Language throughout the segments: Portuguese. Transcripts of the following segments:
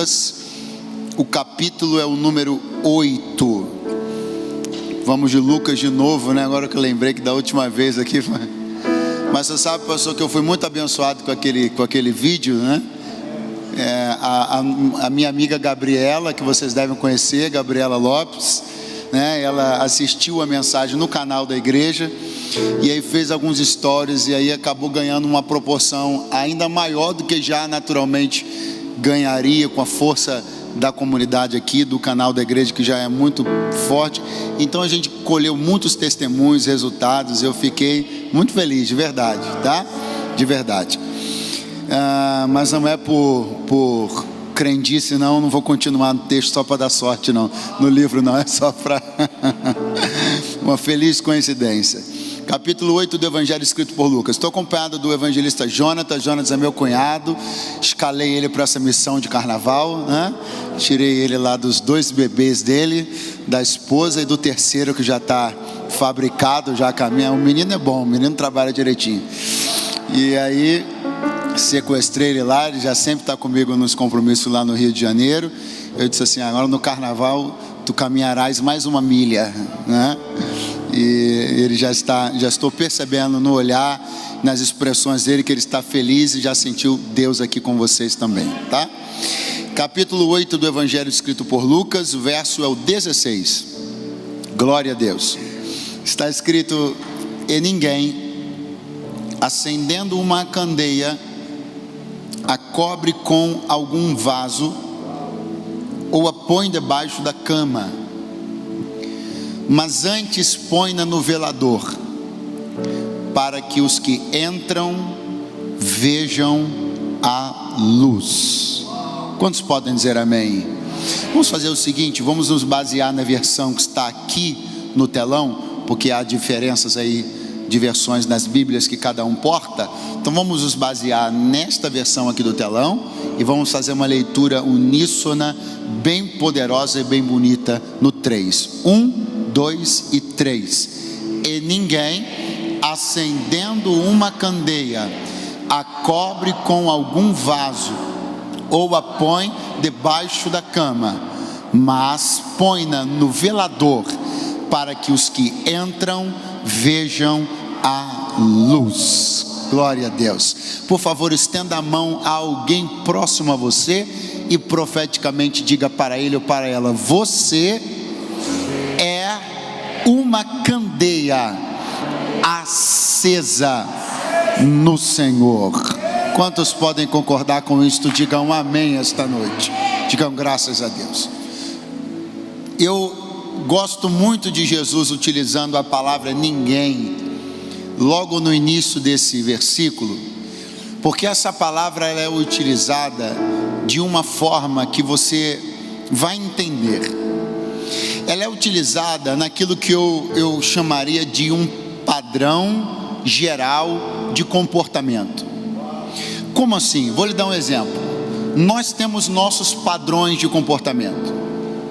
Lucas, o capítulo é o número 8. Vamos de Lucas de novo, né? Agora que eu lembrei que da última vez aqui, mas você sabe, pastor, que eu fui muito abençoado com aquele vídeo, né? A minha amiga Gabriela, que vocês devem conhecer, Gabriela Lopes, né? Ela assistiu a mensagem no canal da igreja e aí fez alguns stories, e aí acabou ganhando uma proporção ainda maior do que já naturalmente ganharia com a força da comunidade aqui, do canal da igreja, que já é muito forte. Então a gente colheu muitos testemunhos, resultados. Eu fiquei muito feliz, de verdade, tá? De verdade. Mas não é por crendice, não vou continuar no texto só para dar sorte, não. No livro não, é só para uma feliz coincidência. Capítulo 8 do Evangelho escrito por Lucas. Estou acompanhado do evangelista Jonatas. Jonatas é meu cunhado. Escalei ele para essa missão de carnaval, né? Tirei ele lá dos 2 bebês dele, da esposa e do terceiro que já está fabricado, já caminha. O menino é bom, o menino trabalha direitinho. E aí sequestrei ele lá, ele já sempre está comigo nos compromissos lá no Rio de Janeiro. Eu disse assim: agora no carnaval tu caminharás mais uma milha, né? E ele já estou percebendo no olhar, nas expressões dele, que ele está feliz e já sentiu Deus aqui com vocês também, tá? Capítulo 8 do Evangelho escrito por Lucas, o verso é o 16. Glória a Deus. Está escrito: e ninguém, acendendo uma candeia, a cobre com algum vaso ou a põe debaixo da cama, mas antes põe-na no velador, para que os que entram vejam a luz. Quantos podem dizer amém? Vamos fazer o seguinte, vamos nos basear na versão que está aqui no telão, porque há diferenças aí de versões nas Bíblias que cada um porta. Então vamos nos basear nesta versão aqui do telão e vamos fazer uma leitura uníssona, bem poderosa e bem bonita no 3. 1, 2 e 3. E ninguém, acendendo uma candeia, a cobre com algum vaso ou a põe debaixo da cama, mas põe-na no velador, para que os que entram vejam a luz. Glória a Deus. Por favor, estenda a mão a alguém próximo a você e profeticamente diga para ele ou para ela: você é uma candeia acesa no Senhor. Quantos podem concordar com isto? Digam amém esta noite. Digam graças a Deus. Eu gosto muito de Jesus utilizando a palavra ninguém logo no início desse versículo, porque essa palavra ela é utilizada de uma forma que você vai entender. Ela é utilizada naquilo que eu chamaria de um padrão geral de comportamento. Como assim? Vou lhe dar um exemplo. Nós temos nossos padrões de comportamento.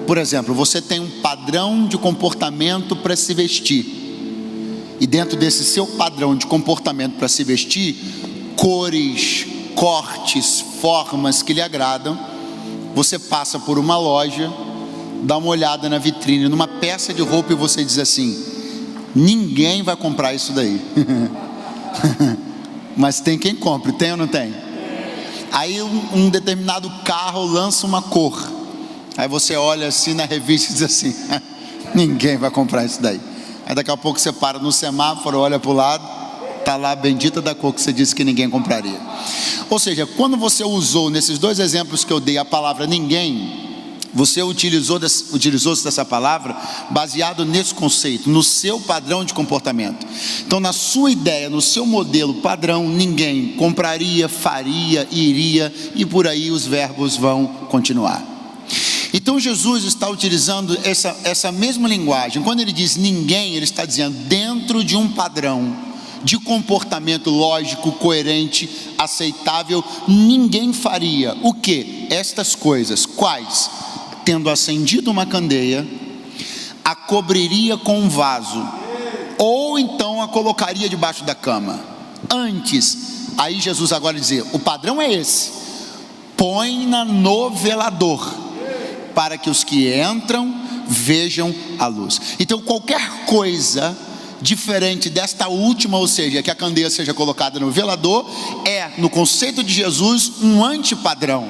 Por exemplo, você tem um padrão de comportamento para se vestir. E dentro desse seu padrão de comportamento para se vestir, cores, cortes, formas que lhe agradam, você passa por uma loja, dá uma olhada na vitrine, numa peça de roupa, e você diz assim: ninguém vai comprar isso daí. Mas tem quem compre, tem ou não tem? Aí um determinado carro lança uma cor, aí você olha assim na revista e diz assim: ninguém vai comprar isso daí. Aí daqui a pouco você para no semáforo, olha para o lado, está lá a bendita da cor que você disse que ninguém compraria. Ou seja, quando você usou nesses 2 exemplos que eu dei a palavra ninguém, você utilizou-se dessa palavra baseado nesse conceito, no seu padrão de comportamento. Então, na sua ideia, no seu modelo padrão, ninguém compraria, faria, iria, e por aí os verbos vão continuar. Então Jesus está utilizando essa mesma linguagem. Quando ele diz ninguém, ele está dizendo dentro de um padrão de comportamento lógico, coerente, aceitável, ninguém faria o quê? Estas coisas. Quais? Tendo acendido uma candeia, a cobriria com um vaso, ou então a colocaria debaixo da cama. Antes, aí Jesus agora dizer, o padrão é esse, põe-na no velador, para que os que entram vejam a luz. Então qualquer coisa diferente desta última, ou seja, que a candeia seja colocada no velador, é, no conceito de Jesus, um antipadrão,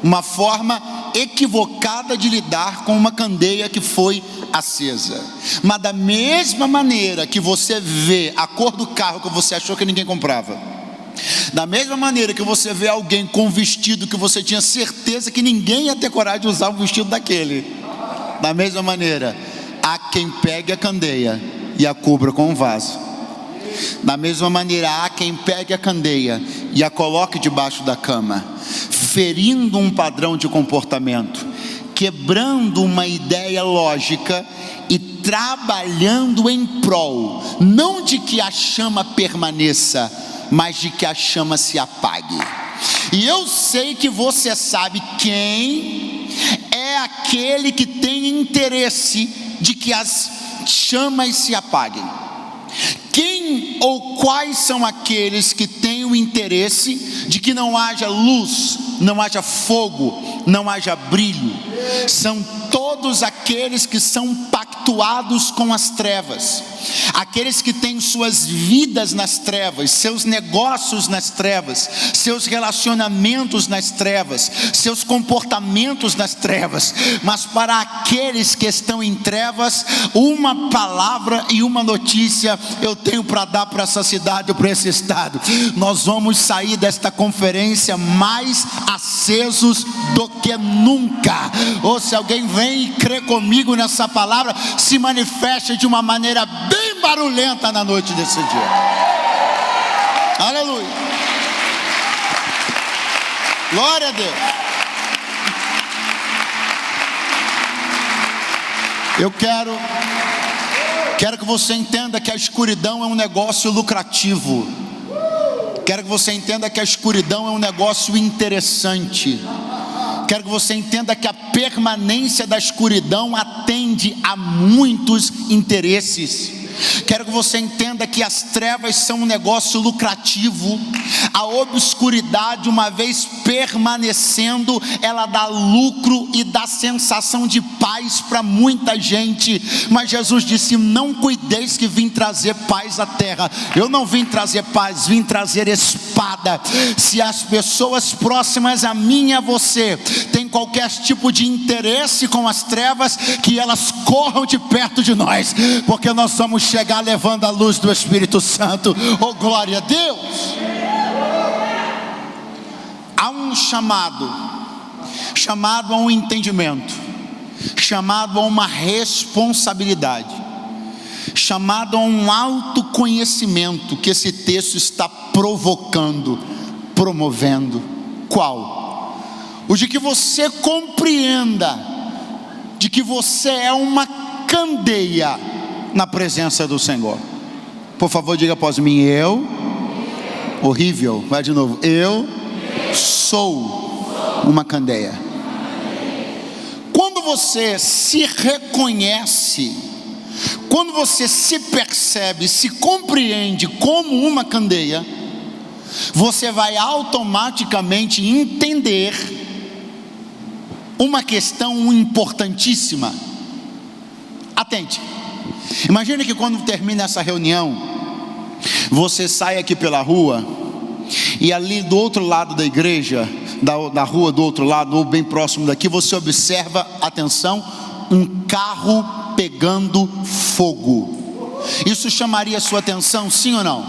uma forma equivocada de lidar com uma candeia que foi acesa. Mas da mesma maneira que você vê a cor do carro que você achou que ninguém comprava, da mesma maneira que você vê alguém com um vestido que você tinha certeza que ninguém ia ter coragem de usar um vestido daquele, da mesma maneira há quem pegue a candeia e a cubra com um vaso. Da mesma maneira há quem pegue a candeia e a coloque debaixo da cama, ferindo um padrão de comportamento, quebrando uma ideia lógica e trabalhando em prol, não de que a chama permaneça, mas de que a chama se apague. E eu sei que você sabe quem é aquele que tem interesse de que as chamas se apaguem. Quem ou quais são aqueles que têm o interesse de que não haja luz, não haja fogo, não haja brilho? São todos aqueles que são pactuados com as trevas, aqueles que têm suas vidas nas trevas, seus negócios nas trevas, seus relacionamentos nas trevas, seus comportamentos nas trevas. Mas para aqueles que estão em trevas, uma palavra e uma notícia eu tenho para dar para essa cidade, para esse estado: nós vamos sair desta conferência mais acesos do que nunca. Ou se alguém vem e crê comigo nessa palavra, se manifeste de uma maneira bem barulhenta na noite desse dia. Aleluia, glória a Deus. Eu quero que você entenda que a escuridão é um negócio lucrativo. Quero que você entenda que a escuridão é um negócio interessante. Quero que você entenda que a permanência da escuridão atende a muitos interesses. Quero que você entenda que as trevas são um negócio lucrativo. A obscuridade, uma vez permanecendo, ela dá lucro e dá sensação de paz para muita gente. Mas Jesus disse: não cuideis que vim trazer paz à terra. Eu não vim trazer paz, vim trazer espada. Se as pessoas próximas a mim e a você têm qualquer tipo de interesse com as trevas, que elas corram de perto de nós, porque nós vamos chegar levando a luz do Espírito Santo. Oh, glória a Deus. Há um chamado a um entendimento, chamado a uma responsabilidade, chamado a um autoconhecimento que esse texto está provocando, promovendo. Qual? O de que você compreenda de que você é uma candeia na presença do Senhor. Por favor, diga após mim: eu, horrível, vai de novo, eu sou uma candeia. Quando você se reconhece, quando você se percebe, se compreende como uma candeia, você vai automaticamente entender uma questão importantíssima. Atente. Imagine que quando termina essa reunião, você sai aqui pela rua, e ali do outro lado da igreja, da rua do outro lado, ou bem próximo daqui, você observa, atenção, um carro pegando fogo. Isso chamaria a sua atenção, sim ou não?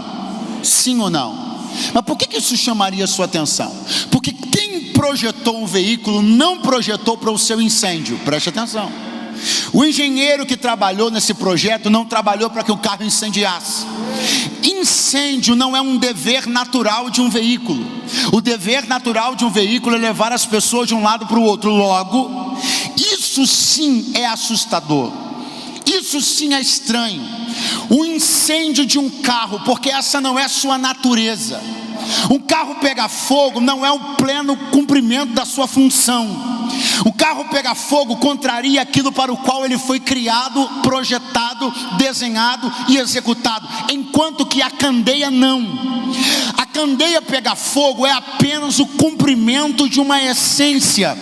Sim ou não? Mas por que isso chamaria a sua atenção? Porque quem projetou um veículo não projetou para o seu incêndio. Preste atenção. O engenheiro que trabalhou nesse projeto não trabalhou para que o carro incendiasse. Incêndio não é um dever natural de um veículo. O dever natural de um veículo é levar as pessoas de um lado para o outro. Logo, isso sim é assustador. Isso sim é estranho. O incêndio de um carro, porque essa não é sua natureza. Um carro pegar fogo não é o pleno cumprimento da sua função. O carro pegar fogo contraria aquilo para o qual ele foi criado, projetado, desenhado e executado, enquanto que a candeia não. A candeia pegar fogo é apenas o cumprimento de uma essência.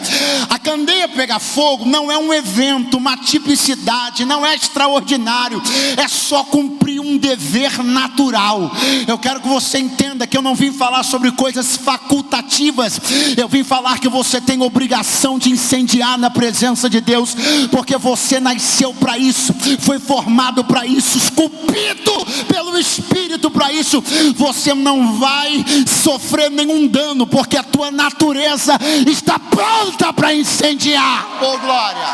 A candeia pegar fogo não é um evento, uma tipicidade, não é extraordinário, é só cumprir um dever natural. Eu quero que você entenda que eu não vim falar sobre coisas facultativas, eu vim falar que você tem obrigação de incendiar na presença de Deus, porque você nasceu para isso, foi formado para isso, esculpido pelo Espírito para isso. Você não vai sofrer nenhum dano, porque a tua natureza está pronta para incendiar. Oh glória!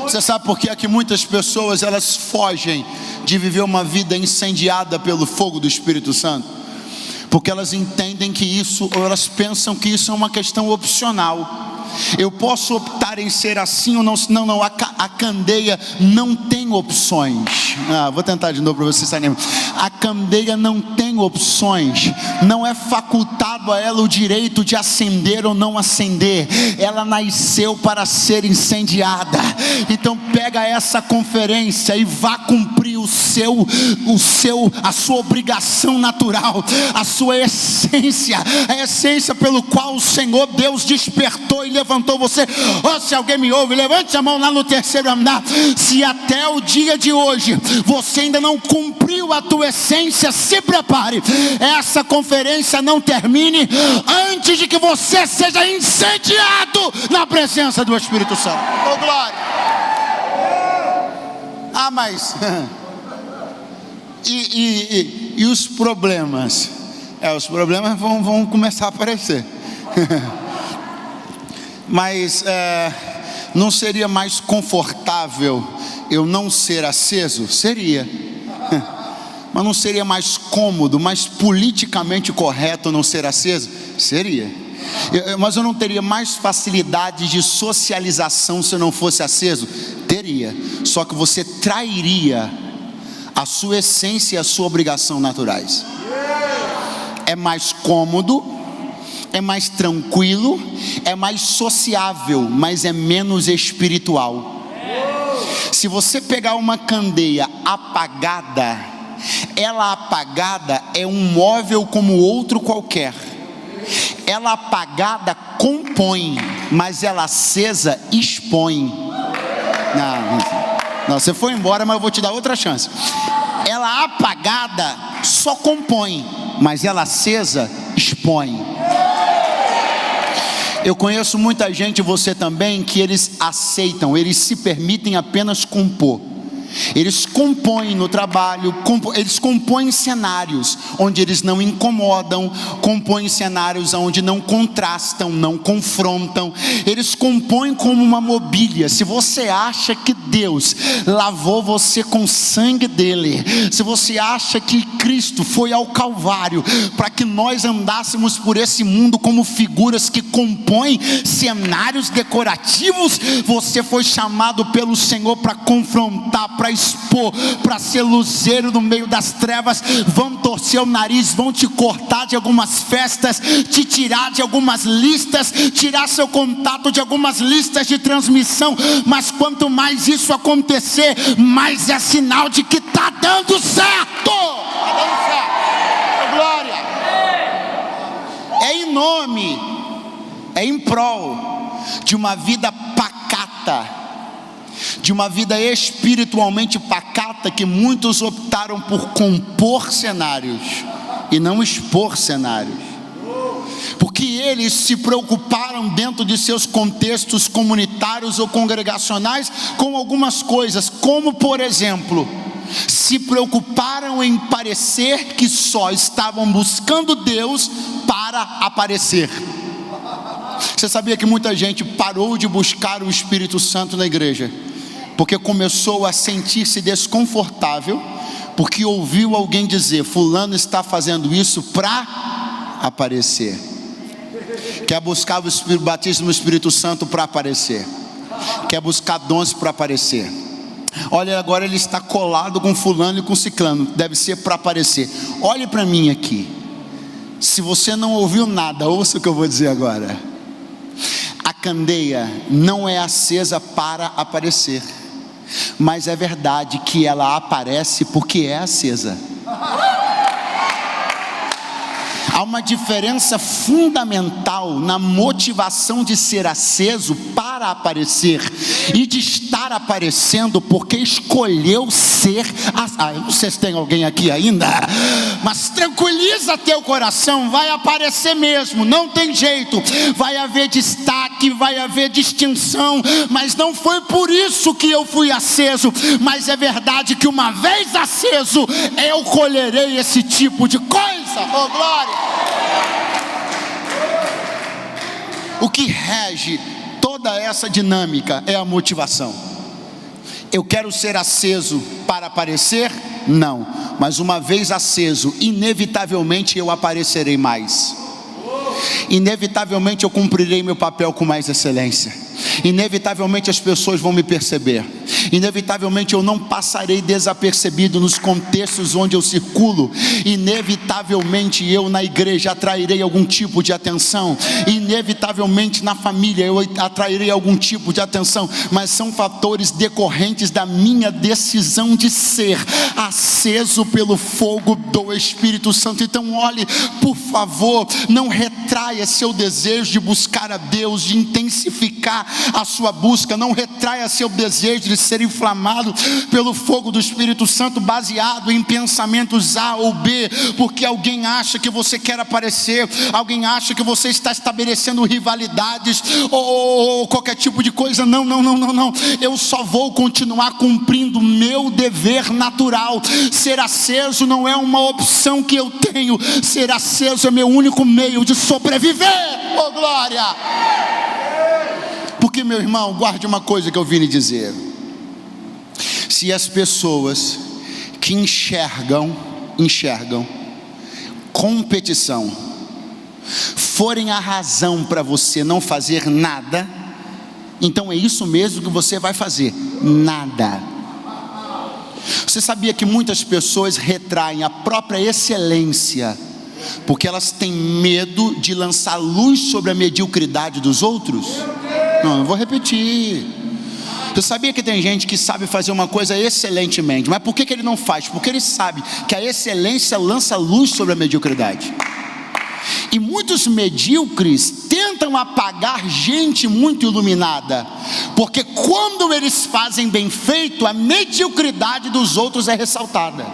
Você sabe por que é que muitas pessoas elas fogem de viver uma vida incendiada pelo fogo do Espírito Santo? Porque elas entendem que isso, ou elas pensam que isso é uma questão opcional. Eu posso optar em ser assim ou não. Não, a candeia não tem opções. Vou tentar de novo para vocês estarem. A candeia não tem opções. Não é facultado a ela o direito de acender ou não acender. Ela nasceu para ser incendiada. Então pega essa conferência e vá cumprir a sua obrigação natural, a sua essência, a essência pelo qual o Senhor Deus despertou e levantou você. Se alguém me ouve, levante a mão lá no terceiro andar. Se até o dia de hoje você ainda não cumpriu a tua essência, se prepare. Essa conferência não termine antes de que você seja incendiado na presença do Espírito Santo. Oh glória! Mas e os problemas? Os problemas vão começar a aparecer. Mas não seria mais confortável eu não ser aceso? Seria. Mas não seria mais cômodo, mais politicamente correto não ser aceso? Seria. Mas eu não teria mais facilidade de socialização se eu não fosse aceso? Teria. Só que você trairia a sua essência e a sua obrigação naturais. É mais cômodo, é mais tranquilo, é mais sociável, mas é menos espiritual. Se você pegar uma candeia apagada, ela apagada é um móvel como outro qualquer. Ela apagada compõe, mas ela acesa expõe. Não, você foi embora, mas eu vou te dar outra chance. Ela apagada só compõe, mas ela acesa expõe. Eu conheço muita gente, você também, que eles aceitam, eles se permitem apenas compor. Eles compõem no trabalho, eles compõem cenários onde eles não incomodam, compõem cenários onde não contrastam, não confrontam. Eles compõem como uma mobília. Se você acha que Deus lavou você com o sangue dele, se você acha que Cristo foi ao Calvário para que nós andássemos por esse mundo como figuras que compõem cenários decorativos, você foi chamado pelo Senhor para confrontar, para expor, para ser luzeiro no meio das trevas. Vão torcer o nariz, vão te cortar de algumas festas, te tirar de algumas listas, tirar seu contato de algumas listas de transmissão, mas quanto mais isso acontecer, mais é sinal de que está dando certo. Glória! É em nome, é em prol de uma vida pacata, de uma vida espiritualmente pacata, que muitos optaram por compor cenários e não expor cenários, porque eles se preocuparam dentro de seus contextos comunitários ou congregacionais com algumas coisas, como por exemplo, se preocuparam em parecer que só estavam buscando Deus para aparecer. Você sabia que muita gente parou de buscar o Espírito Santo na igreja porque começou a sentir-se desconfortável, porque ouviu alguém dizer: fulano está fazendo isso para aparecer. Quer buscar o batismo no Espírito Santo para aparecer, quer buscar dons para aparecer. Olha, agora ele está colado com fulano e com ciclano, deve ser para aparecer. Olhe para mim aqui. Se você não ouviu nada, ouça o que eu vou dizer agora. A candeia não é acesa para aparecer. mas é verdade que ela aparece porque é acesa. Há uma diferença fundamental na motivação de ser aceso para aparecer e de estar aparecendo porque escolheu ser. Eu não sei se tem alguém aqui ainda, mas tranquiliza teu coração, vai aparecer mesmo, não tem jeito, vai haver destaque, vai haver distinção, mas não foi por isso que eu fui aceso, mas é verdade que uma vez aceso, eu colherei esse tipo de coisa. Oh glória! O que rege toda essa dinâmica é a motivação. Eu quero ser aceso para aparecer? Não, mas uma vez aceso, inevitavelmente eu aparecerei mais. Inevitavelmente eu cumprirei meu papel com mais excelência. Inevitavelmente as pessoas vão me perceber. Inevitavelmente eu não passarei desapercebido nos contextos onde eu circulo. Inevitavelmente eu na igreja atrairei algum tipo de atenção. Inevitavelmente na família eu atrairei algum tipo de atenção. Mas são fatores decorrentes da minha decisão de ser aceso pelo fogo do Espírito Santo. Então olhe, por favor, não retraia seu desejo de buscar a Deus, de intensificar a sua busca. Não retraia seu desejo de ser inflamado pelo fogo do Espírito Santo baseado em pensamentos A ou B, porque alguém acha que você quer aparecer, alguém acha que você está estabelecendo rivalidades ou qualquer tipo de coisa. Não, eu só vou continuar cumprindo meu dever natural. Ser aceso não é uma opção que eu tenho, ser aceso é meu único meio de sobreviver. Oh glória! Porque, meu irmão, guarde uma coisa que eu vim lhe dizer: se as pessoas que enxergam competição forem a razão para você não fazer nada, então é isso mesmo que você vai fazer, nada. Você sabia que muitas pessoas retraem a própria excelência porque elas têm medo de lançar luz sobre a mediocridade dos outros? Não, eu vou repetir. Você sabia que tem gente que sabe fazer uma coisa excelentemente, mas por que ele não faz? Porque ele sabe que a excelência lança luz sobre a mediocridade. E muitos medíocres tentam apagar gente muito iluminada, porque quando eles fazem bem feito, a mediocridade dos outros é ressaltada.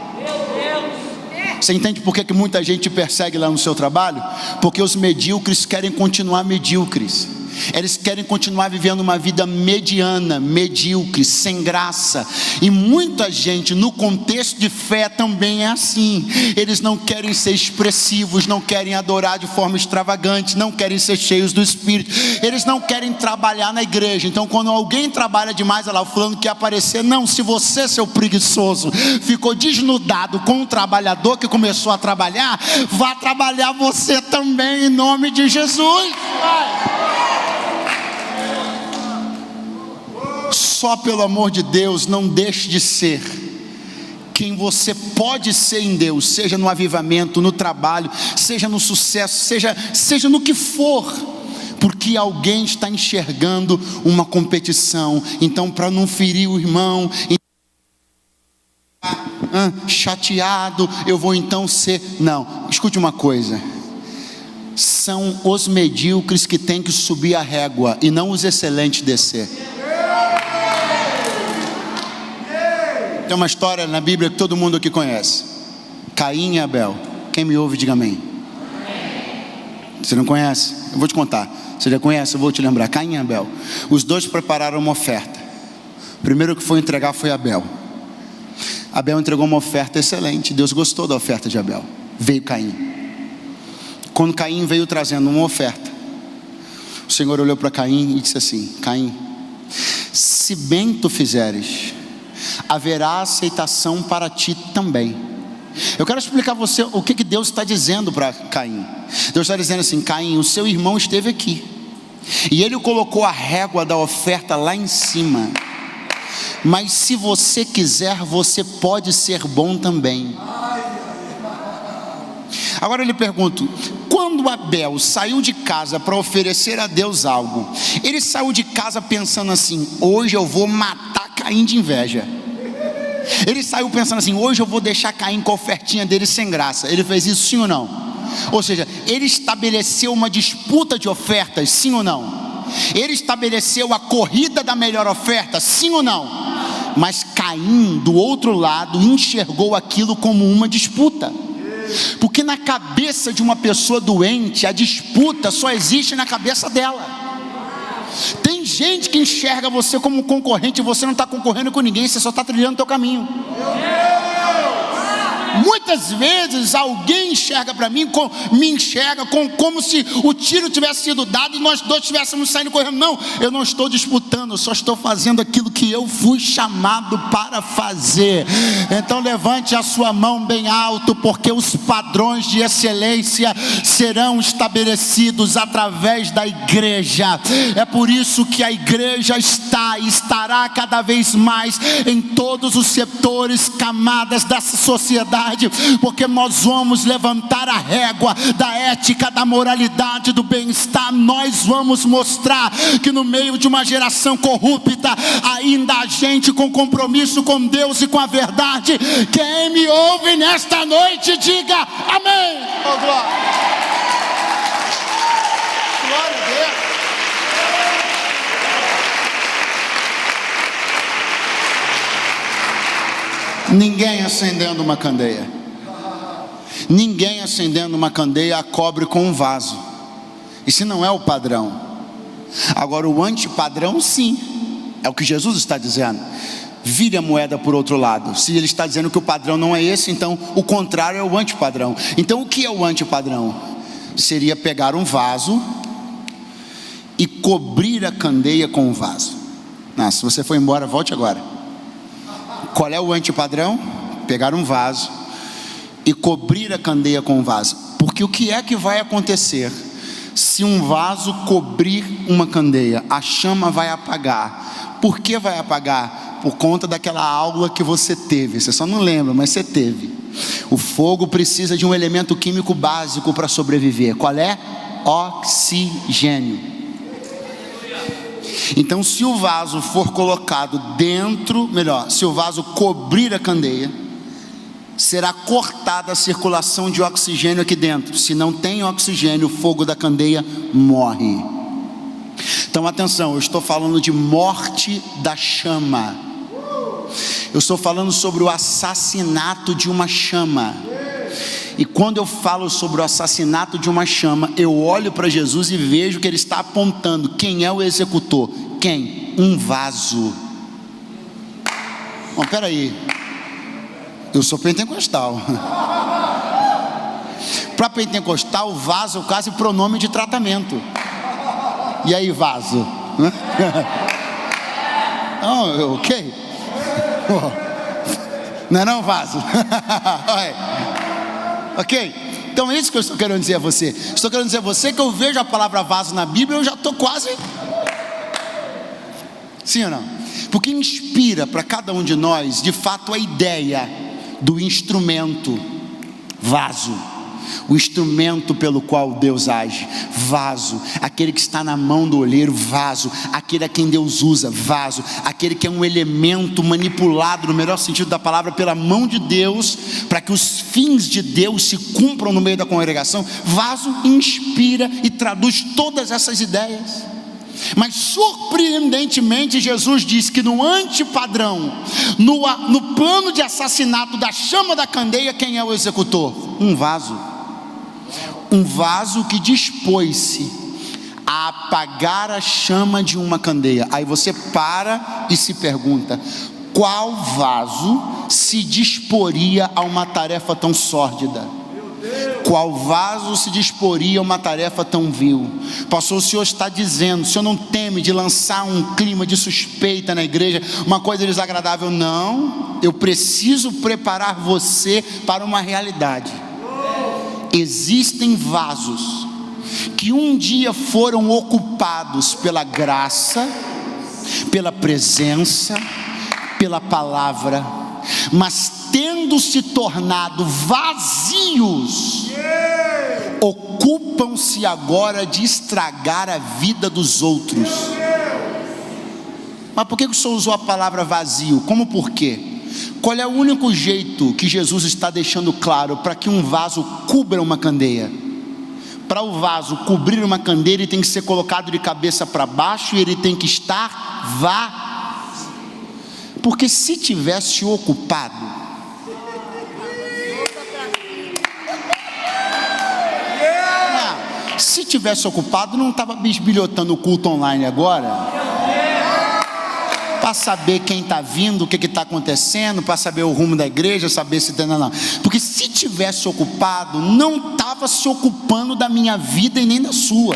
Você entende por que muita gente persegue lá no seu trabalho? Porque os medíocres querem continuar medíocres. Eles querem continuar vivendo uma vida mediana, medíocre, sem graça. E muita gente no contexto de fé também é assim. Eles não querem ser expressivos, não querem adorar de forma extravagante, não querem ser cheios do Espírito. Eles não querem trabalhar na igreja. Então quando alguém trabalha demais, olha lá, o fulano quer aparecer. Não, se você, seu preguiçoso, ficou desnudado com um trabalhador que começou a trabalhar, vá trabalhar você também em nome de Jesus. Vai. Só pelo amor de Deus, não deixe de ser quem você pode ser em Deus, seja no avivamento, no trabalho, seja no sucesso, seja no que for, porque alguém está enxergando uma competição. Então, para não ferir o irmão chateado, eu vou então ser. Não, escute uma coisa: são os medíocres que têm que subir a régua e não os excelentes descer. Tem uma história na Bíblia que todo mundo aqui conhece: Caim e Abel. Quem me ouve, diga amém. Você não conhece? Eu vou te contar. Você já conhece? Eu vou te lembrar. Caim e Abel, os dois prepararam uma oferta. O primeiro que foi entregar foi Abel. Abel entregou uma oferta excelente. Deus gostou da oferta de Abel. Veio Caim. Quando Caim veio trazendo uma oferta, o Senhor olhou para Caim e disse assim: Caim, se bem tu fizeres, haverá aceitação para ti também. Eu quero explicar a você o que Deus está dizendo para Caim. Deus está dizendo assim: Caim, o seu irmão esteve aqui e ele colocou a régua da oferta lá em cima, mas se você quiser, você pode ser bom também. Agora eu lhe pergunto: quando Abel saiu de casa para oferecer a Deus algo, ele saiu de casa pensando assim: hoje eu vou matar Caim de inveja. Ele saiu pensando assim: hoje eu vou deixar Caim com a ofertinha dele sem graça. Ele fez isso, sim ou não? Ou seja, ele estabeleceu uma disputa de ofertas, sim ou não? Ele estabeleceu a corrida da melhor oferta, sim ou não? Mas Caim, do outro lado, enxergou aquilo como uma disputa. Porque na cabeça de uma pessoa doente, a disputa só existe na cabeça dela. Tem gente que enxerga você como um concorrente, e você não está concorrendo com ninguém, você só está trilhando o teu caminho. Muitas vezes alguém enxerga para mim, me enxerga como se o tiro tivesse sido dado e nós dois estivéssemos saindo correndo. Não, eu não estou disputando, eu só estou fazendo aquilo que eu fui chamado para fazer. Então levante a sua mão bem alto, porque os padrões de excelência serão estabelecidos através da igreja. É por isso que a igreja está e estará cada vez mais em todos os setores, camadas dessa sociedade, porque nós vamos levantar a régua da ética, da moralidade, do bem-estar. Nós vamos mostrar que no meio de uma geração corrupta, ainda há gente com compromisso com Deus e com a verdade. Quem me ouve nesta noite, diga amém. Oh, glória. Glória a Deus. Ninguém acendendo uma candeia. Ninguém acendendo uma candeia a cobre com um vaso. Isso não é o padrão. Agora o antipadrão, sim. É o que Jesus está dizendo. Vire a moeda por outro lado. Se ele está dizendo que o padrão não é esse, então o contrário é o antipadrão. Então o que é o antipadrão? Seria pegar um vaso e cobrir a candeia com o vaso. Se você for embora, volte agora. Qual é o antipadrão? Pegar um vaso e cobrir a candeia com o vaso. Porque o que é que vai acontecer se um vaso cobrir uma candeia? A chama vai apagar. Por que vai apagar? Por conta daquela aula que você teve. Você só não lembra, mas você teve. O fogo precisa de um elemento químico básico para sobreviver. Qual é? Oxigênio. Então, se o vaso for colocado dentro, se o vaso cobrir a candeia, será cortada a circulação de oxigênio aqui dentro. Se não tem oxigênio, o fogo da candeia morre. Então atenção, eu estou falando de morte da chama. Eu estou falando sobre o assassinato de uma chama. E quando eu falo sobre o assassinato de uma chama, eu olho para Jesus e vejo que ele está apontando. Quem é o executor? Quem? Um vaso. Bom, peraí. Eu sou pentecostal. Para pentecostal, vaso é quase pronome de tratamento. E aí, vaso? Oh, ok. Não, vaso. Ok? Então é isso que eu estou querendo dizer a você. Estou querendo dizer a você que eu vejo a palavra vaso na Bíblia e eu já estou quase... Sim ou não? Porque inspira para cada um de nós, de fato, a ideia do instrumento, vaso. O instrumento pelo qual Deus age, vaso. Aquele que está na mão do olheiro, vaso. Aquele a quem Deus usa, vaso. Aquele que é um elemento manipulado, no melhor sentido da palavra, pela mão de Deus, para que os fins de Deus se cumpram no meio da congregação. Vaso inspira e traduz todas essas ideias. Mas surpreendentemente Jesus diz que no antipadrão, no plano de assassinato da chama da candeia, quem é o executor? Um vaso. Um vaso que dispôs-se a apagar a chama de uma candeia. Aí você para e se pergunta: qual vaso se disporia a uma tarefa tão sórdida? Qual vaso se disporia a uma tarefa tão vil? Pastor, o senhor está dizendo, o senhor não teme de lançar um clima de suspeita na igreja, uma coisa desagradável? Não, eu preciso preparar você para uma realidade. Existem vasos que um dia foram ocupados pela graça, pela presença, pela palavra, mas tendo se tornado vazios, ocupam-se agora de estragar a vida dos outros. Mas por que o senhor usou a palavra vazio? Como por quê? Qual é o único jeito que Jesus está deixando claro para que um vaso cubra uma candeia? Para o vaso cobrir uma candeia, ele tem que ser colocado de cabeça para baixo e ele tem que estar vazio. Porque se tivesse ocupado, se tivesse ocupado, não estava bisbilhotando o culto online agora, para saber quem está vindo, o que está acontecendo, para saber o rumo da igreja, saber se tem, não. Porque se tivesse ocupado, não estava se ocupando da minha vida e nem da sua.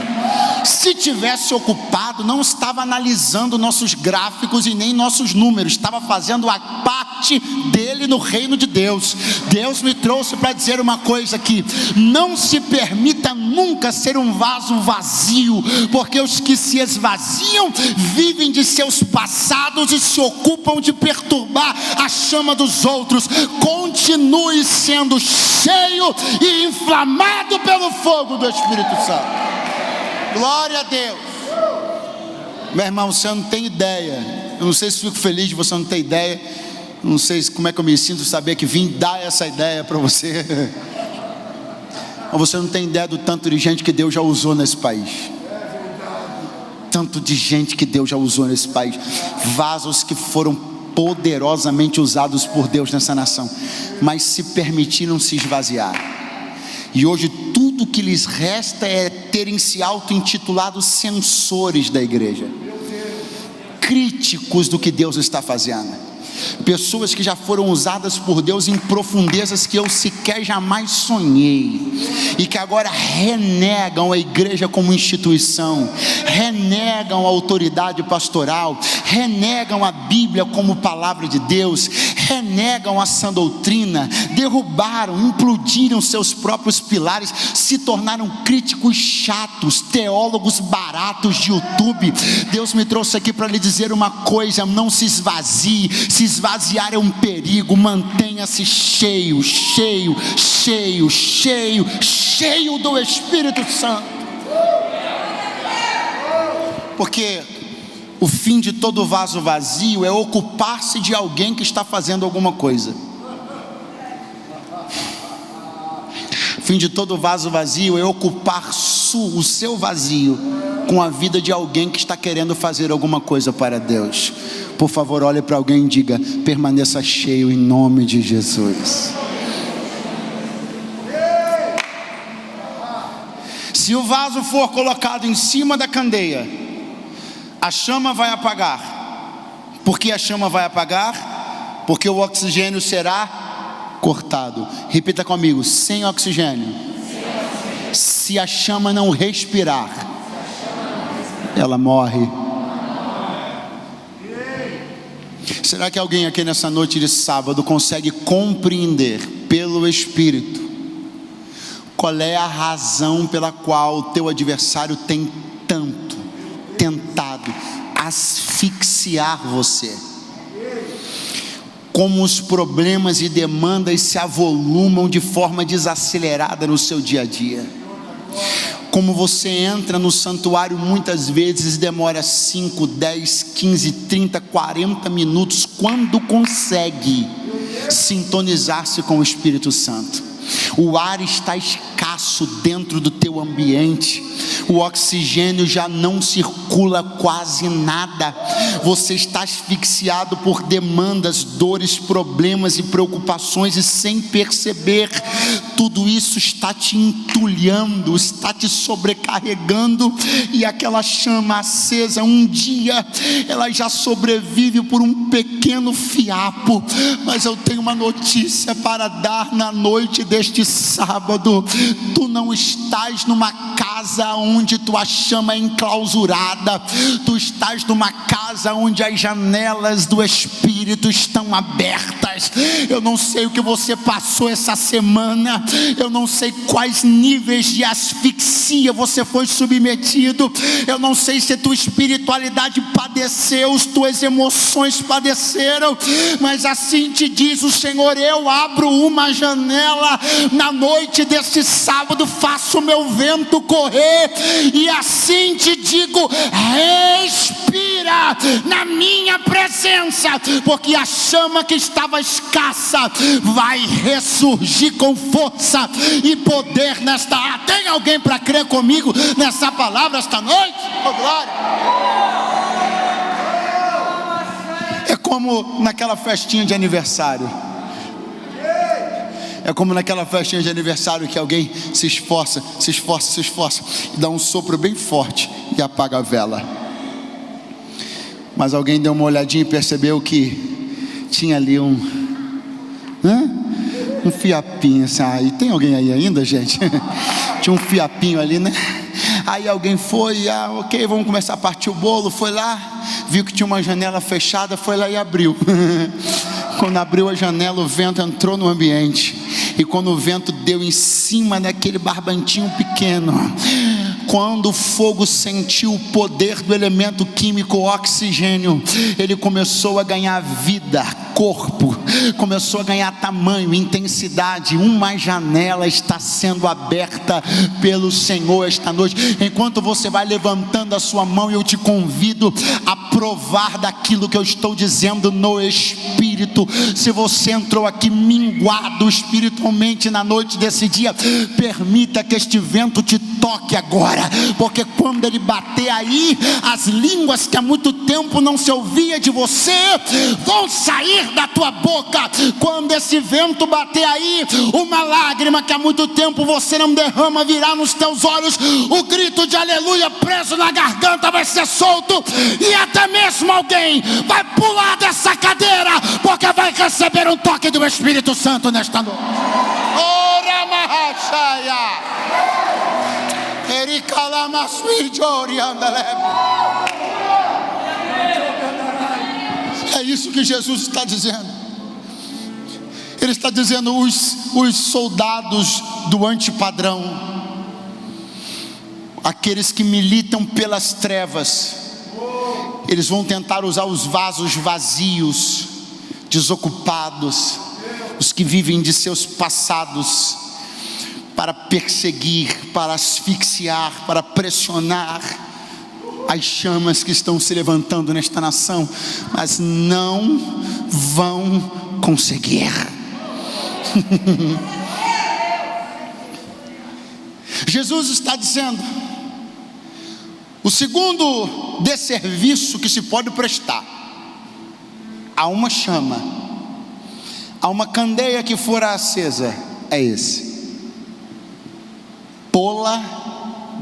Se tivesse ocupado, não estava analisando nossos gráficos e nem nossos números, estava fazendo a parte dele no reino de Deus. Deus me trouxe para dizer uma coisa aqui: não se permita nunca ser um vaso vazio, porque os que se esvaziam vivem de seus passados e se ocupam de perturbar a chama dos outros. Continue sendo cheio e inflamado pelo fogo do Espírito Santo. Glória a Deus. Meu irmão, você não tem ideia. Eu não sei se fico feliz de você não ter ideia. Não sei como é que eu me sinto saber que vim dar essa ideia para você. Mas você não tem ideia do tanto de gente que Deus já usou nesse país. Tanto de gente que Deus já usou nesse país. Vasos que foram poderosamente usados por Deus nessa nação, mas se permitiram se esvaziar. E hoje tudo que lhes resta é terem se auto-intitulado censores da igreja, críticos do que Deus está fazendo. Pessoas que já foram usadas por Deus em profundezas que eu sequer jamais sonhei, e que agora renegam a igreja como instituição, renegam a autoridade pastoral, renegam a Bíblia como palavra de Deus, renegam a sã doutrina, derrubaram, implodiram seus próprios pilares, se tornaram críticos chatos, teólogos baratos de YouTube. Deus me trouxe aqui para lhe dizer uma coisa: não se esvazie. Se esvaziar é um perigo. Mantenha-se cheio, cheio, cheio, cheio, cheio do Espírito Santo, porque o fim de todo vaso vazio é ocupar-se de alguém que está fazendo alguma coisa. O fim de todo vaso vazio é ocupar o seu vazio com a vida de alguém que está querendo fazer alguma coisa para Deus. Por favor, olhe para alguém e diga: permaneça cheio em nome de Jesus. Se o vaso for colocado em cima da candeia, a chama vai apagar. Por que a chama vai apagar? Porque o oxigênio será cortado. Repita comigo: sem oxigênio. Se a chama não respirar, ela morre. Será que alguém aqui nessa noite de sábado consegue compreender pelo Espírito qual é a razão pela qual o teu adversário tem tanto tentado asfixiar você? Como os problemas e demandas se avolumam de forma desacelerada no seu dia a dia. Como você entra no santuário muitas vezes e demora 5, 10, 15, 30, 40 minutos, quando consegue sintonizar-se com o Espírito Santo. O ar está escasso dentro do teu ambiente, o oxigênio já não circula quase nada, você está asfixiado por demandas, dores, problemas e preocupações, e sem perceber, tudo isso está te entulhando, está te sobrecarregando, e aquela chama acesa, um dia ela já sobrevive por um pequeno fiapo. Mas eu tenho uma notícia para dar na noite deste sábado: tu não estás numa casa onde tua chama é enclausurada, tu estás numa casa onde as janelas do Espírito estão abertas. Eu não sei o que você passou essa semana, eu não sei quais níveis de asfixia você foi submetido, eu não sei se a tua espiritualidade padeceu, as tuas emoções padeceram, mas assim te diz o Senhor: eu abro uma janela na noite deste sábado, faço o meu vento correr, e assim te digo: respira na minha presença, porque a chama que estava escassa vai ressurgir com força e poder nesta área. Tem alguém para crer comigo nessa palavra esta noite? Oh, glória! É como naquela festinha de aniversário. É como naquela festinha de aniversário que alguém se esforça, e dá um sopro bem forte e apaga a vela. Mas alguém deu uma olhadinha e percebeu que tinha ali um fiapinho assim. E tem alguém aí ainda, gente? Tinha um fiapinho ali, né? Aí alguém foi, ok, vamos começar a partir o bolo. Foi lá, viu que tinha uma janela fechada, foi lá e abriu. Quando abriu a janela, o vento entrou no ambiente. E quando o vento deu em cima daquele barbantinho pequeno, quando o fogo sentiu o poder do elemento químico oxigênio, ele começou a ganhar vida, corpo, começou a ganhar tamanho, intensidade. Uma janela está sendo aberta pelo Senhor esta noite. Enquanto você vai levantando a sua mão, eu te convido a provar daquilo que eu estou dizendo no Espírito. Se você entrou aqui minguado espiritualmente na noite desse dia, permita que este vento te toque agora, porque quando ele bater aí, as línguas que há muito tempo não se ouvia de você vão sair da tua boca. Quando esse vento bater aí, uma lágrima que há muito tempo você não derrama virá nos teus olhos, o grito de aleluia preso na garganta vai ser solto, e até mesmo alguém vai pular dessa cadeira, porque vai receber um toque do Espírito Santo nesta noite. Ora mahashaya. É isso que Jesus está dizendo. Ele está dizendo: os soldados do antipadrão, aqueles que militam pelas trevas, eles vão tentar usar os vasos vazios, desocupados, os que vivem de seus passados, para perseguir, para asfixiar, para pressionar as chamas que estão se levantando nesta nação, mas não vão conseguir. Jesus está dizendo: o segundo desserviço que se pode prestar a uma chama, a uma candeia que fora acesa, é esse: pô-la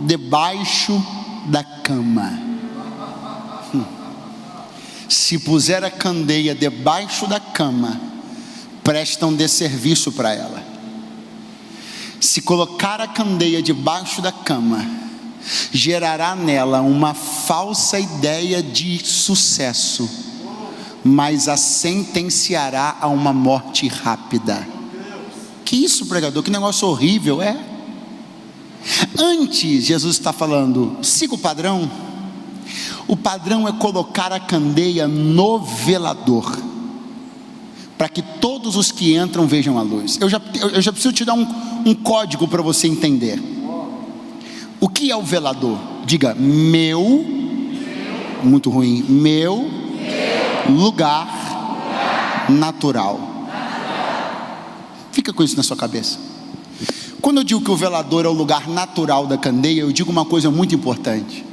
debaixo da cama. Se puser a candeia debaixo da cama, presta um desserviço para ela. Se colocar a candeia debaixo da cama, gerará nela uma falsa ideia de sucesso, mas a sentenciará a uma morte rápida. Que isso, pregador? Que negócio horrível, é? Antes, Jesus está falando, siga o padrão. O padrão é colocar a candeia no velador, para que todos os que entram vejam a luz. Eu já preciso te dar um código para você entender. O que é o velador? Diga: meu, muito ruim, meu lugar natural. Fica com isso na sua cabeça. Quando eu digo que o velador é o lugar natural da candeia, eu digo uma coisa muito importante.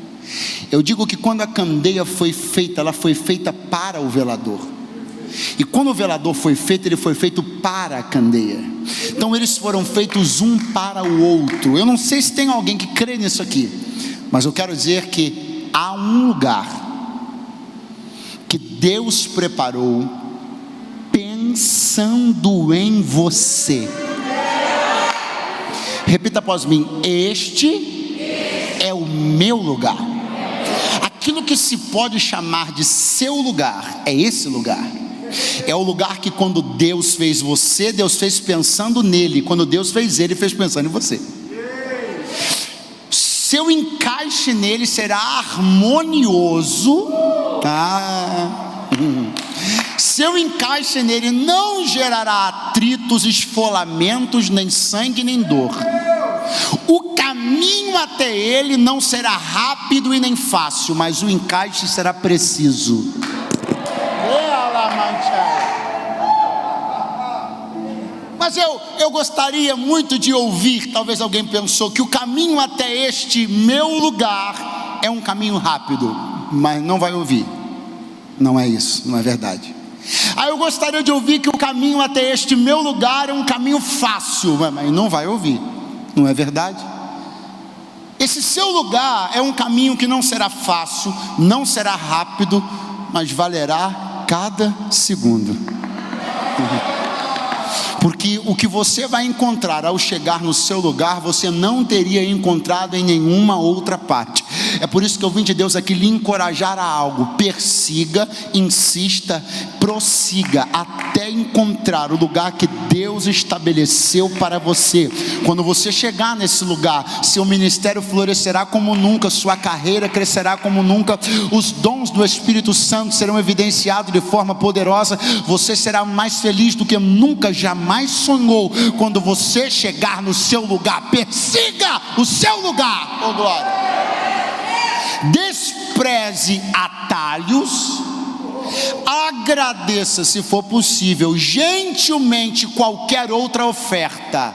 Eu digo que quando a candeia foi feita, ela foi feita para o velador. E quando o velador foi feito, ele foi feito para a candeia. Então eles foram feitos um para o outro. Eu não sei se tem alguém que crê nisso aqui, mas eu quero dizer que há um lugar que Deus preparou pensando em você. Repita após mim: este é o meu lugar. Aquilo que se pode chamar de seu lugar é esse lugar. É o lugar que quando Deus fez você, Deus fez pensando nele. Quando Deus fez ele, fez pensando em você. Seu encaixe nele será harmonioso. Seu encaixe nele não gerará atritos, esfolamentos, nem sangue, nem dor. O caminho até ele não será rápido e nem fácil, mas o encaixe será preciso. Mas eu gostaria muito de ouvir, talvez alguém pensou que o caminho até este meu lugar é um caminho rápido, mas não vai ouvir. Não é isso, não é verdade. Eu gostaria de ouvir que o caminho até este meu lugar é um caminho fácil, mas não vai ouvir, não é verdade. Esse seu lugar é um caminho que não será fácil, não será rápido, mas valerá cada segundo. Porque o que você vai encontrar ao chegar no seu lugar, você não teria encontrado em nenhuma outra parte. É por isso que eu vim de Deus aqui lhe encorajar a algo. Persiga, insista, prossiga até encontrar o lugar que Deus estabeleceu para você. Quando você chegar nesse lugar, seu ministério florescerá como nunca, sua carreira crescerá como nunca, os dons do Espírito Santo serão evidenciados de forma poderosa. Você será mais feliz do que nunca jamais sonhou quando você chegar no seu lugar. Persiga o seu lugar. Oh glória. Despreze atalhos, agradeça, se for possível, gentilmente qualquer outra oferta,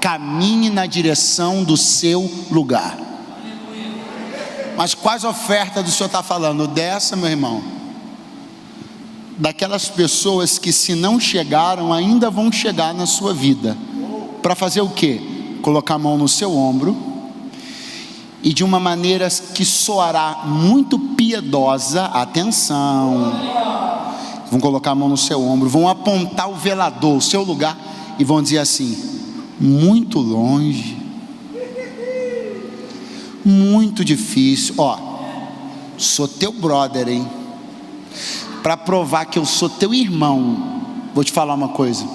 caminhe na direção do seu lugar. Mas quais ofertas o Senhor está falando? Dessa, meu irmão, daquelas pessoas que, se não chegaram, ainda vão chegar na sua vida, para fazer o quê? Colocar a mão no seu ombro, e de uma maneira que soará muito piedosa, atenção, vão colocar a mão no seu ombro, vão apontar o velador, o seu lugar, e vão dizer assim: muito longe, muito difícil, sou teu brother, hein? Para provar que eu sou teu irmão, vou te falar uma coisa,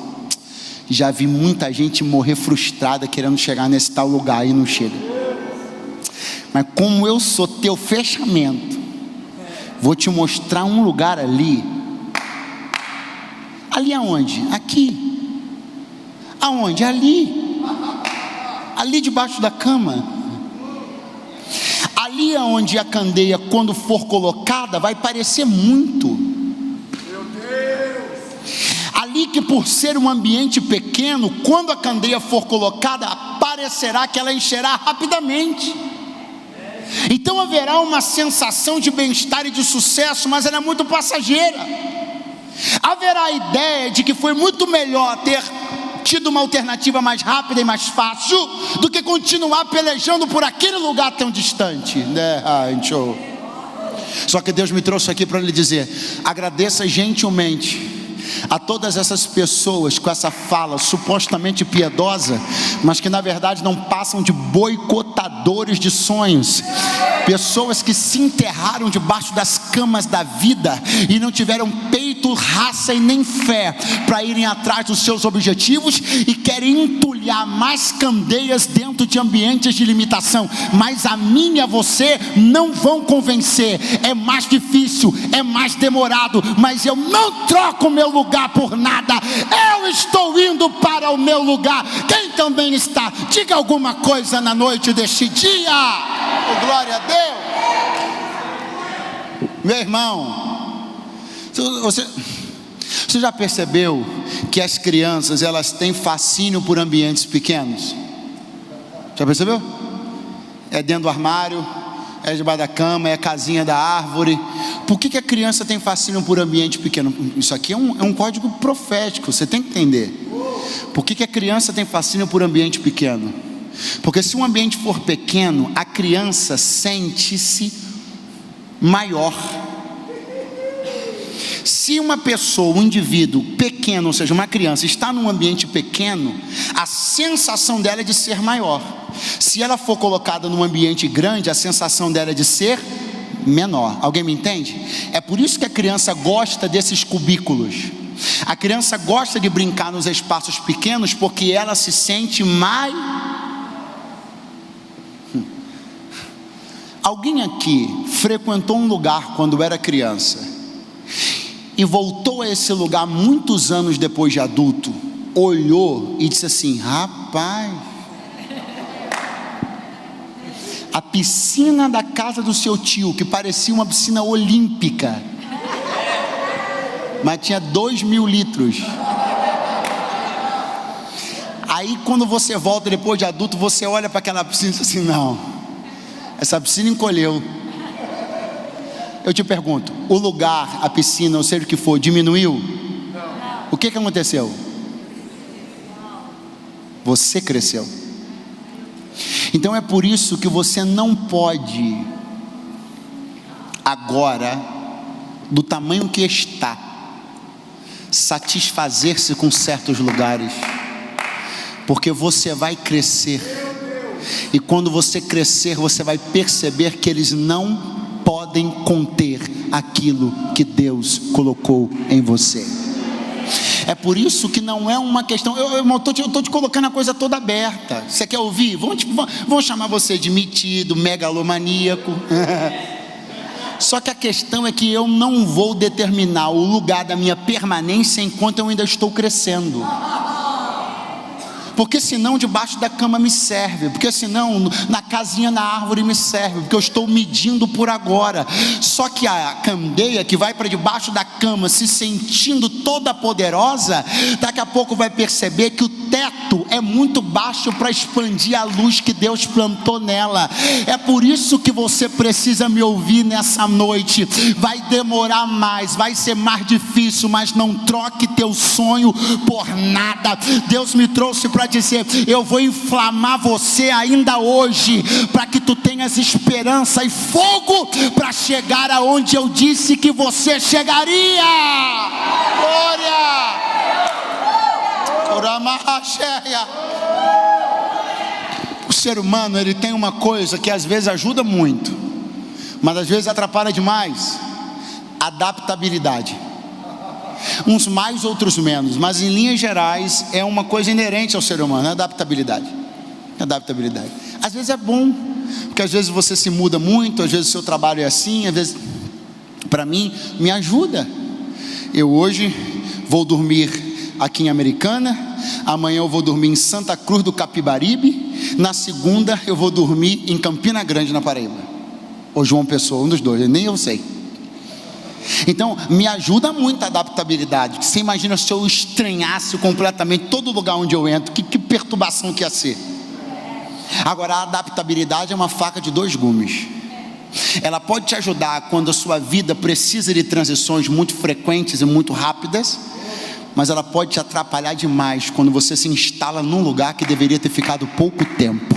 já vi muita gente morrer frustrada querendo chegar nesse tal lugar e não chega. Mas como eu sou teu fechamento, vou te mostrar um lugar ali. Ali aonde? Aqui. Aonde? Ali. Ali debaixo da cama. Ali aonde a candeia, quando for colocada, vai parecer muito. Meu Deus. Ali que, por ser um ambiente pequeno, quando a candeia for colocada, parecerá que ela encherá rapidamente. Então haverá uma sensação de bem-estar e de sucesso, mas ela é muito passageira. Haverá a ideia de que foi muito melhor ter tido uma alternativa mais rápida e mais fácil do que continuar pelejando por aquele lugar tão distante, né? Só que Deus me trouxe aqui para lhe dizer: agradeça gentilmente a todas essas pessoas com essa fala supostamente piedosa, mas que na verdade não passam de boicotadores de sonhos, pessoas que se enterraram debaixo das camas da vida e não tiveram peito, raça e nem fé para irem atrás dos seus objetivos, e querem entulhar mais candeias dentro de ambientes de limitação. Mas a mim e a você não vão convencer. É mais difícil, é mais demorado, mas eu não troco o meu lugar por nada. Eu estou indo para o meu lugar. Quem também está? Diga alguma coisa na noite deste dia. Oh, glória a Deus. Meu irmão, você já percebeu que as crianças, elas têm fascínio por ambientes pequenos? Já percebeu? É dentro do armário, é debaixo da cama, é a casinha da árvore. Por que a criança tem fascínio por ambiente pequeno? Isso aqui é um código profético, você tem que entender. Por que a criança tem fascínio por ambiente pequeno? Porque se um ambiente for pequeno, a criança sente-se maior. Se uma pessoa, um indivíduo pequeno, ou seja, uma criança, está num ambiente pequeno, a sensação dela é de ser maior. Se ela for colocada num ambiente grande, a sensação dela é de ser menor. Alguém me entende? É por isso que a criança gosta desses cubículos. A criança gosta de brincar nos espaços pequenos, porque ela se sente mais... Alguém aqui frequentou um lugar quando era criança e voltou a esse lugar muitos anos depois de adulto, olhou e disse assim: rapaz, a piscina da casa do seu tio, que parecia uma piscina olímpica, mas tinha 2.000 litros. Aí quando você volta depois de adulto, você olha para aquela piscina e diz assim: não, essa piscina encolheu. Eu te pergunto, o lugar, a piscina, ou seja o que for, diminuiu? Não. O que aconteceu? Você cresceu. Então é por isso que você não pode agora, do tamanho que está, satisfazer-se com certos lugares, porque você vai crescer, e quando você crescer, você vai perceber que eles não podem conter aquilo que Deus colocou em você. É por isso que não é uma questão. Eu estou te colocando a coisa toda aberta. Você quer ouvir? Vão chamar você de metido, megalomaníaco. Só que a questão é que eu não vou determinar o lugar da minha permanência enquanto eu ainda estou crescendo. Porque senão debaixo da cama me serve, porque senão na casinha na árvore me serve, porque eu estou medindo por agora. Só que a candeia que vai para debaixo da cama se sentindo toda poderosa, daqui a pouco vai perceber que o teto é muito baixo para expandir a luz que Deus plantou nela. É por isso que você precisa me ouvir nessa noite. Vai demorar mais, vai ser mais difícil, mas não troque teu sonho por nada. Deus me trouxe para dizer: eu vou inflamar você ainda hoje, para que tu tenhas esperança e fogo para chegar aonde eu disse que você chegaria. Glória! O ser humano, ele tem uma coisa que às vezes ajuda muito, mas às vezes atrapalha demais: adaptabilidade. Uns mais, outros menos, mas em linhas gerais é uma coisa inerente ao ser humano, adaptabilidade. Adaptabilidade. Às vezes é bom, porque às vezes você se muda muito, às vezes o seu trabalho é assim, às vezes, para mim, me ajuda. Eu hoje vou dormir aqui em Americana, amanhã eu vou dormir em Santa Cruz do Capibaribe, na segunda eu vou dormir em Campina Grande, na Paraíba, ou João Pessoa, um dos dois, nem eu sei. Então me ajuda muito a adaptabilidade. Você imagina se eu estranhasse completamente todo lugar onde eu entro, que perturbação que ia ser. Agora, a adaptabilidade é uma faca de dois gumes. Ela pode te ajudar quando a sua vida precisa de transições muito frequentes e muito rápidas, mas ela pode te atrapalhar demais quando você se instala num lugar que deveria ter ficado pouco tempo.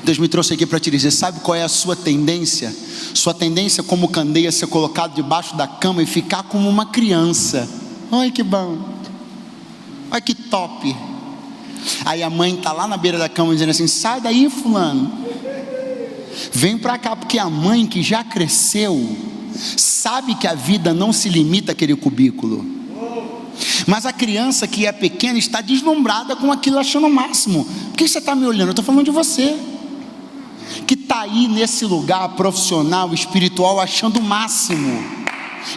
Deus me trouxe aqui para te dizer: sabe qual é a sua tendência? Sua tendência como candeia é ser colocado debaixo da cama e ficar como uma criança. Ai, que bom, ai, que top. Aí a mãe está lá na beira da cama dizendo assim: sai daí, fulano, vem para cá. Porque a mãe que já cresceu sabe que a vida não se limita àquele cubículo. Mas a criança que é pequena está deslumbrada com aquilo, achando o máximo. Por que você está me olhando? Eu estou falando de você, que está aí nesse lugar profissional, espiritual, achando o máximo.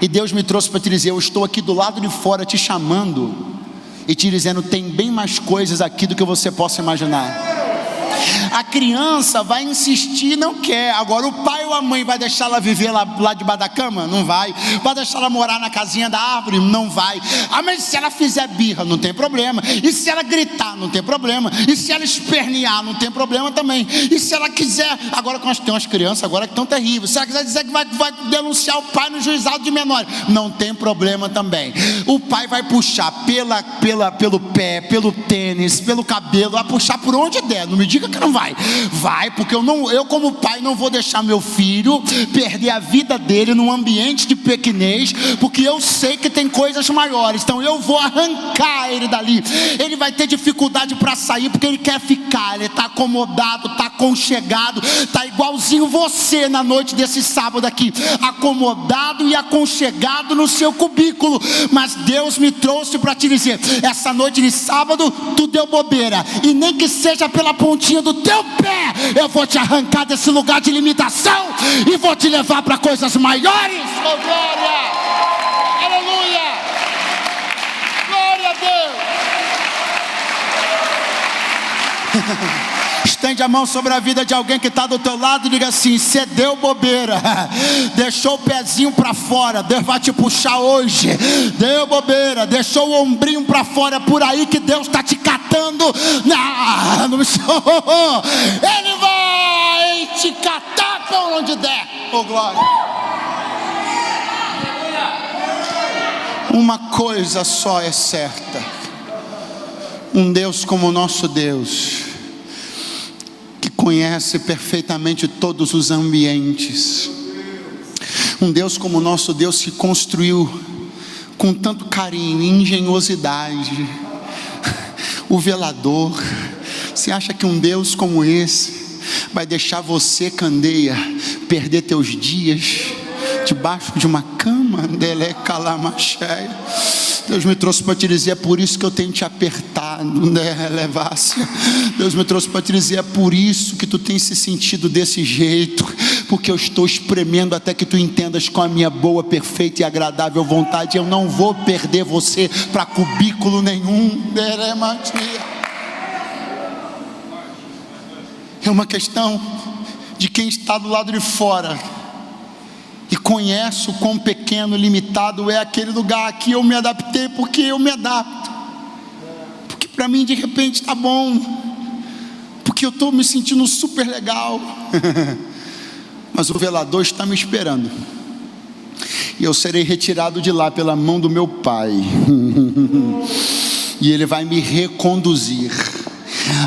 E Deus me trouxe para te dizer: eu estou aqui do lado de fora te chamando e te dizendo: tem bem mais coisas aqui do que você possa imaginar. A criança vai insistir, não quer. Agora o pai ou a mãe vai deixar ela viver lá debaixo da cama? Não vai. Vai deixar ela morar na casinha da árvore? Não vai. Ah, mas se ela fizer birra, não tem problema. E se ela gritar, não tem problema. E se ela espernear, não tem problema também. E se ela quiser, agora tem umas crianças agora que estão terríveis, se ela quiser dizer que vai denunciar o pai no juizado de menores, não tem problema também. O pai vai puxar pelo pé, pelo tênis, pelo cabelo, vai puxar por onde der. Não me diga que não vai. Vai, porque eu como pai não vou deixar meu filho perder a vida dele num ambiente de pequenez, porque eu sei que tem coisas maiores. Então eu vou arrancar ele dali. Ele vai ter dificuldade para sair, porque ele quer ficar, ele está acomodado, está aconchegado, está igualzinho você na noite desse sábado aqui, acomodado e aconchegado no seu cubículo. Mas Deus me trouxe para te dizer: essa noite de sábado tu deu bobeira, e nem que seja pela pontinha do teu pé, eu vou te arrancar desse lugar de limitação e vou te levar para coisas maiores. Oh, glória, aleluia, glória a Deus. Estende a mão sobre a vida de alguém que está do teu lado e diga assim: você deu bobeira, deixou o pezinho para fora, Deus vai te puxar hoje. Deu bobeira, deixou o ombrinho para fora, é por aí que Deus está te catando no chão. Ele vai te catar para onde der. Oh glória. Uma coisa só é certa: um Deus como o nosso Deus, que conhece perfeitamente todos os ambientes, um Deus como o nosso Deus que construiu com tanto carinho e engenhosidade o velador. Você acha que um Deus como esse vai deixar você, Candeia, perder teus dias debaixo de uma cama? Deus me trouxe para te dizer: é por isso que eu tenho te apertado, Deus me trouxe para te dizer: é por isso que tu tem se sentido desse jeito, porque eu estou espremendo até que tu entendas com a minha boa, perfeita e agradável vontade. Eu não vou perder você para cubículo nenhum. É uma questão de quem está do lado de fora e conhece o quão pequeno, limitado é aquele lugar. Aqui eu me adaptei porque eu me adapto, porque para mim de repente está bom, porque eu estou me sentindo super legal. Mas o velador está me esperando, e eu serei retirado de lá pela mão do meu Pai, e Ele vai me reconduzir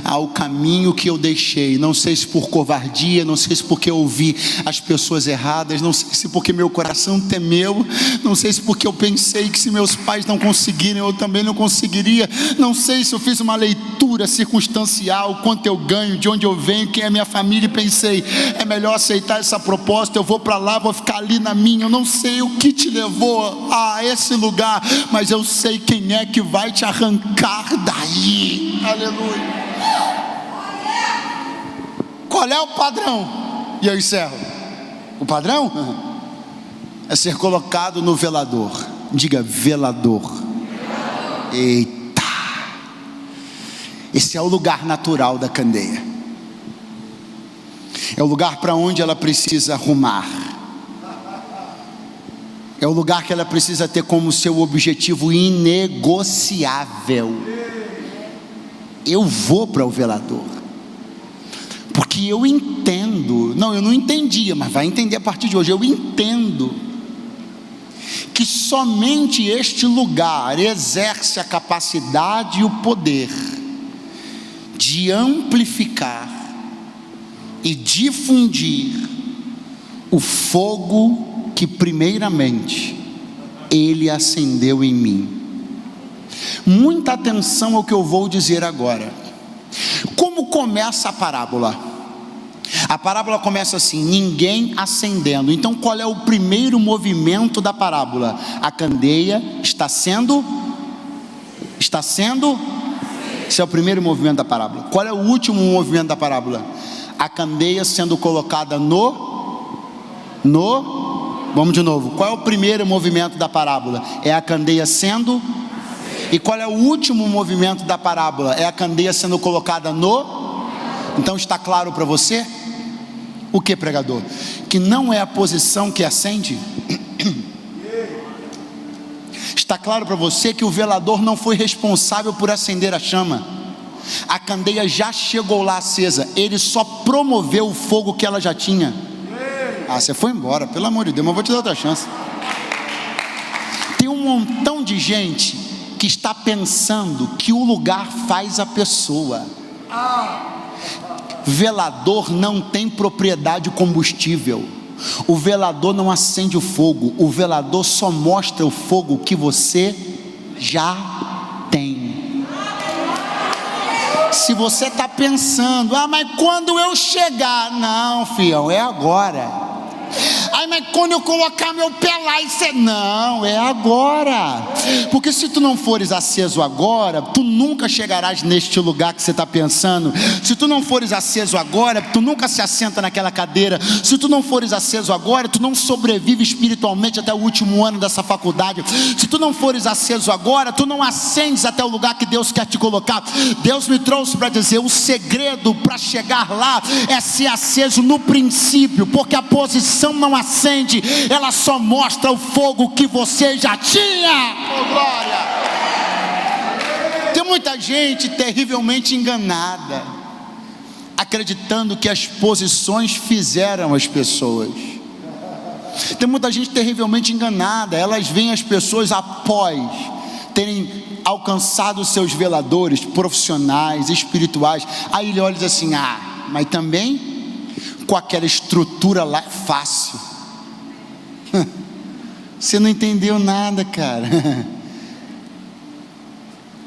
ao caminho que eu deixei. Não sei se por covardia, não sei se porque eu ouvi as pessoas erradas, não sei se porque meu coração temeu, não sei se porque eu pensei que se meus pais não conseguirem eu também não conseguiria, não sei se eu fiz uma leitura circunstancial, quanto eu ganho, de onde eu venho, quem é minha família, e pensei: é melhor aceitar essa proposta, eu vou para lá, vou ficar ali na minha. Eu não sei o que te levou a esse lugar, mas eu sei quem é que vai te arrancar daí. Aleluia. Qual é o padrão? E eu encerro. O padrão é ser colocado no velador. Diga: velador. Eita! Esse é o lugar natural da Candeia. É o lugar para onde ela precisa rumar. É o lugar que ela precisa ter como seu objetivo inegociável. Eu vou para o velador, porque eu entendo, não, eu não entendia, mas vai entender a partir de hoje. Eu entendo que somente este lugar exerce a capacidade e o poder de amplificar e difundir o fogo que primeiramente Ele acendeu em mim. Muita atenção ao que eu vou dizer agora. Como começa a parábola? A parábola começa assim: ninguém acendendo. Então qual é o primeiro movimento da parábola? A candeia está sendo? Esse é o primeiro movimento da parábola. Qual é o último movimento da parábola? A candeia sendo colocada vamos de novo. Qual é o primeiro movimento da parábola? É a candeia sendo. E qual é o último movimento da parábola? É a candeia sendo colocada Então está claro para você? O que, pregador? Que não é a posição que acende? Está claro para você que o velador não foi responsável por acender a chama. A candeia já chegou lá acesa, ele só promoveu o fogo que ela já tinha. Você foi embora, pelo amor de Deus, mas vou te dar outra chance. Tem um montão de gente que está pensando que o lugar faz a pessoa. Velador não tem propriedade combustível. O velador não acende o fogo. O velador só mostra o fogo que você já tem. Se você está pensando: mas quando eu chegar? Não, fião, é agora. Ai, mas quando eu colocar meu pé lá, isso é... Não, é agora. Porque se tu não fores aceso agora, tu nunca chegarás neste lugar que você está pensando. Se tu não fores aceso agora, tu nunca se assenta naquela cadeira. Se tu não fores aceso agora, tu não sobrevive espiritualmente até o último ano dessa faculdade. Se tu não fores aceso agora, tu não ascendes até o lugar que Deus quer te colocar. Deus me trouxe para dizer, o segredo para chegar lá é ser aceso no princípio, porque a posição não acende, ela só mostra o fogo que você já tinha. Oh, glória! Tem muita gente terrivelmente enganada, acreditando que as posições fizeram as pessoas. Tem muita gente terrivelmente enganada, elas veem as pessoas após terem alcançado seus veladores profissionais, espirituais, aí ele olha e diz assim, mas também com aquela estrutura lá é fácil. Você não entendeu nada, cara.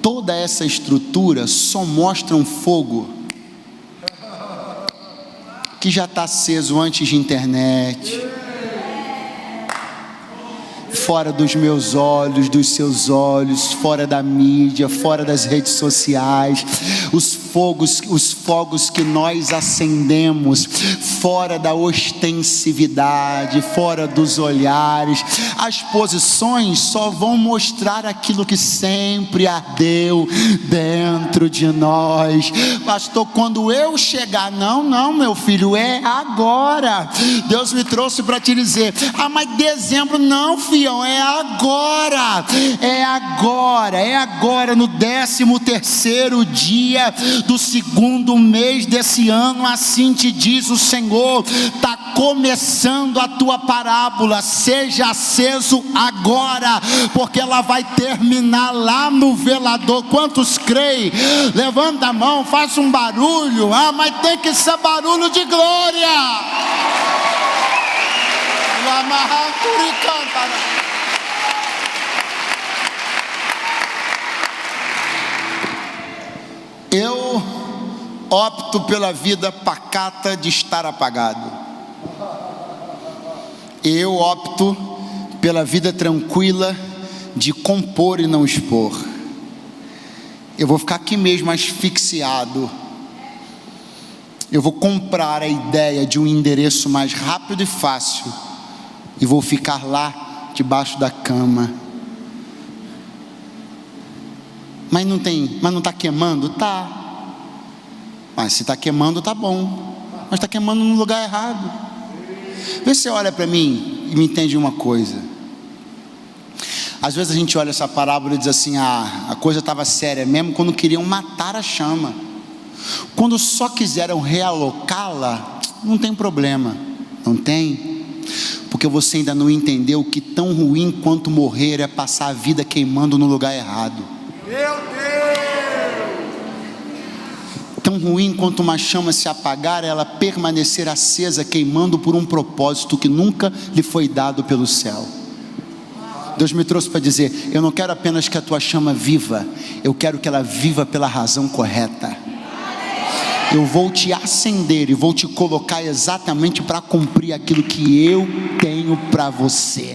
Toda essa estrutura só mostra um fogo que já está aceso antes de internet, fora dos meus olhos, dos seus olhos, fora da mídia, fora das redes sociais, os fogos que nós acendemos, fora da ostensividade, fora dos olhares. As posições só vão mostrar aquilo que sempre ardeu dentro de nós. Pastor, quando eu chegar, não, meu filho, é agora. Deus me trouxe para te dizer, mas dezembro não, filhão, é agora, no 13º dia do segundo mês desse ano, assim te diz o Senhor. Está começando a tua parábola, seja aceso agora, porque ela vai terminar lá no velador. Quantos creem? Levanta a mão, faça um barulho. Mas tem que ser barulho de glória. Eu opto pela vida pacata de estar apagado. Eu opto pela vida tranquila de compor e não expor. Eu vou ficar aqui mesmo asfixiado. Eu vou comprar a ideia de um endereço mais rápido e fácil e vou ficar lá debaixo da cama. Mas não está queimando? Tá. Mas se está queimando, tá bom. Mas está queimando no lugar errado. Vê se você olha para mim e me entende uma coisa. Às vezes a gente olha essa parábola e diz assim, a coisa estava séria mesmo quando queriam matar a chama. Quando só quiseram realocá-la, não tem problema. Não tem? Porque você ainda não entendeu que tão ruim quanto morrer é passar a vida queimando no lugar errado. Meu Deus! Tão ruim quanto uma chama se apagar, ela permanecer acesa, queimando por um propósito que nunca lhe foi dado pelo céu. Deus me trouxe para dizer, eu não quero apenas que a tua chama viva, eu quero que ela viva pela razão correta. Eu vou te acender e vou te colocar exatamente para cumprir aquilo que eu tenho para você.